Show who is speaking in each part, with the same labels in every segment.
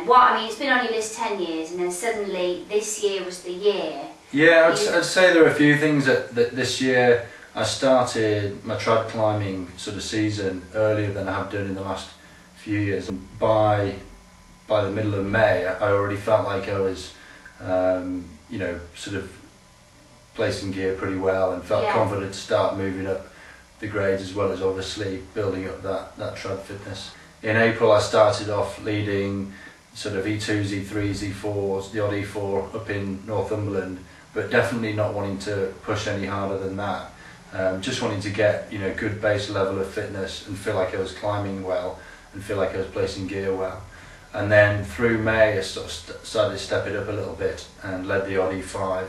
Speaker 1: then? What, I mean, it's been on your list 10 years, and then suddenly this year was the year.
Speaker 2: Yeah, I'd say there are a few things that this year I started my trad climbing sort of season earlier than I have done in the last few years. And by the middle of May, I already felt like I was, you know, sort of placing gear pretty well, and felt confident to start moving up the grades, as well as obviously building up that trad fitness. In April I started off leading sort of E2s, E3s, E4s, the odd E4 up in Northumberland, but definitely not wanting to push any harder than that. Just wanting to get, you know, good base level of fitness and feel like I was climbing well and feel like I was placing gear well. And then through May I sort of started to step it up a little bit and led the odd E5.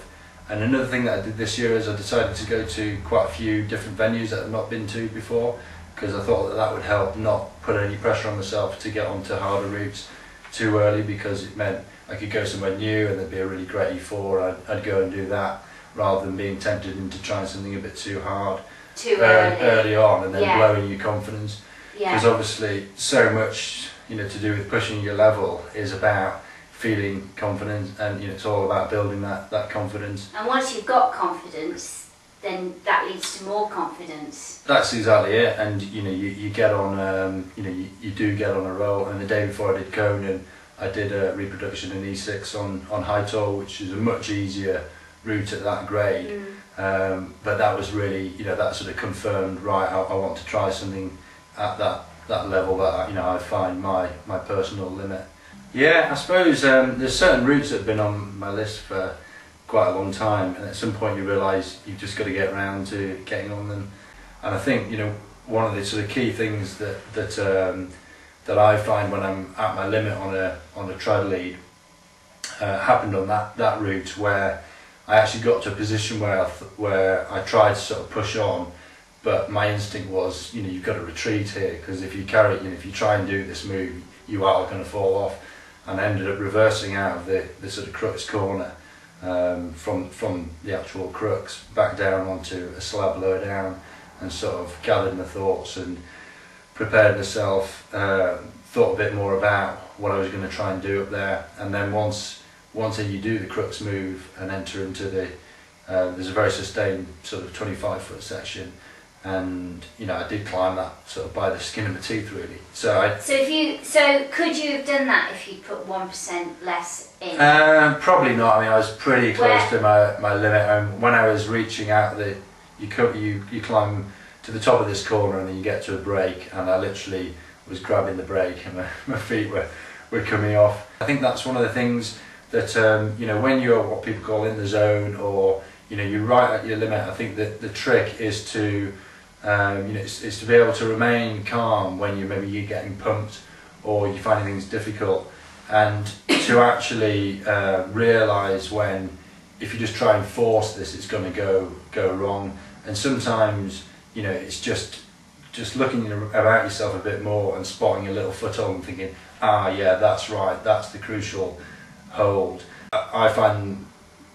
Speaker 2: And another thing that I did this year is I decided to go to quite a few different venues that I've not been to before, because I thought that would help not put any pressure on myself to get onto harder routes too early, because it meant I could go somewhere new and there'd be a really great E4, I'd go and do that, rather than being tempted into trying something a bit too hard early on, and then blowing your confidence. Because obviously so much, you know, to do with pushing your level is about feeling confident, and you know, it's all about building that confidence.
Speaker 1: And once you've got confidence, then that leads to more confidence. That's
Speaker 2: exactly it. And you know, you get on, you know, you do get on a roll. And the day before I did Conan, I did a reproduction in E6 on High Toll, which is a much easier route at that grade. But that was really, you know, that sort of confirmed, right, I want to try something at that level that, you know, I find my personal limit. Yeah, I suppose there's certain routes that have been on my list for quite a long time, and at some point you realise you've just got to get around to getting on them. And I think, you know, one of the sort of key things that I find when I'm at my limit on a trad lead happened on that route, where I actually got to a position where I tried to sort of push on, but my instinct was, you know, you've got to retreat here, because if you carry, you know, if you try and do this move, you are going to fall off. And I ended up reversing out of the sort of crux corner from the actual crux back down onto a slab lower down, and sort of gathered my thoughts and prepared myself, thought a bit more about what I was going to try and do up there. And then once you do the crux move and enter into the, there's a very sustained sort of 25-foot section, and you know, I did climb that sort of by the skin of my teeth, really. So
Speaker 1: could you have done that if you put 1% less in?
Speaker 2: Probably not. I mean, I was pretty close to my limit. And when I was reaching out, you climb to the top of this corner and then you get to a break, and I literally was grabbing the brake and my feet were coming off. I think that's one of the things that you know, when you're what people call in the zone, or you know, you're right at your limit, I think that the trick is to you know, it's to be able to remain calm when you're getting pumped or you're finding things difficult, and to actually realise when, if you just try and force this, it's going to go wrong. And sometimes, you know, it's just looking about yourself a bit more and spotting a little foothold and thinking, yeah, that's right, that's the crucial hold. I find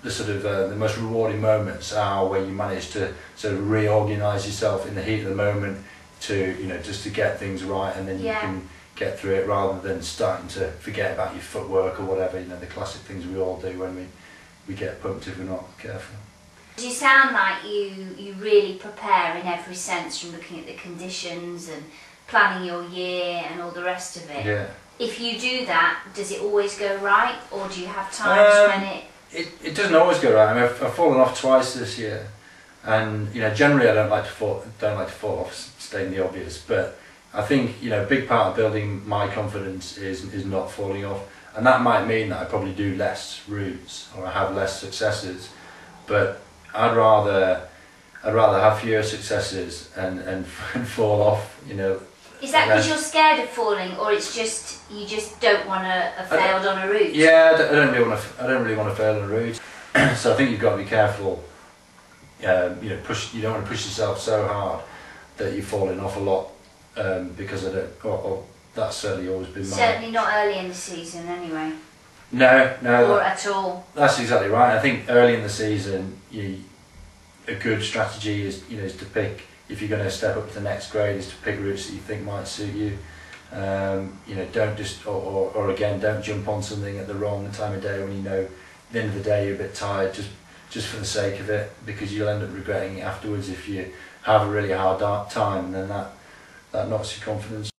Speaker 2: the sort of the most rewarding moments are where you manage to sort of reorganise yourself in the heat of the moment to, you know, just to get things right, and then you can get through it, rather than starting to forget about your footwork or whatever, you know, the classic things we all do when we get pumped if we're not careful.
Speaker 1: You sound like you really prepare in every sense, from looking at the conditions and planning your year and all the rest of it.
Speaker 2: Yeah.
Speaker 1: If you do that, does it always go right, or do you have times when
Speaker 2: it doesn't always go right. I mean, I've fallen off twice this year, and you know, generally I don't like to fall off, stating the obvious. But I think, you know, a big part of building my confidence is not falling off, and that might mean that I probably do less routes or I have less successes. But I'd rather have fewer successes and fall off, you know.
Speaker 1: Is that because you're scared of falling, or it's just you just don't want to have failed on a route?
Speaker 2: Yeah, I don't really want to fail on a route. So I think you've got to be careful. You know, you don't want to push yourself so hard that you're falling off a lot, because that's certainly always been mine.
Speaker 1: Certainly not early in the season, anyway.
Speaker 2: No.
Speaker 1: Or at all.
Speaker 2: That's exactly right. I think early in the season, a good strategy is to pick, if you're going to step up to the next grade, is to pick routes that you think might suit you. You know, don't just, or again, don't jump on something at the wrong time of day when you know at the end of the day you're a bit tired, just for the sake of it, because you'll end up regretting it afterwards if you have a really hard time, and then that knocks your confidence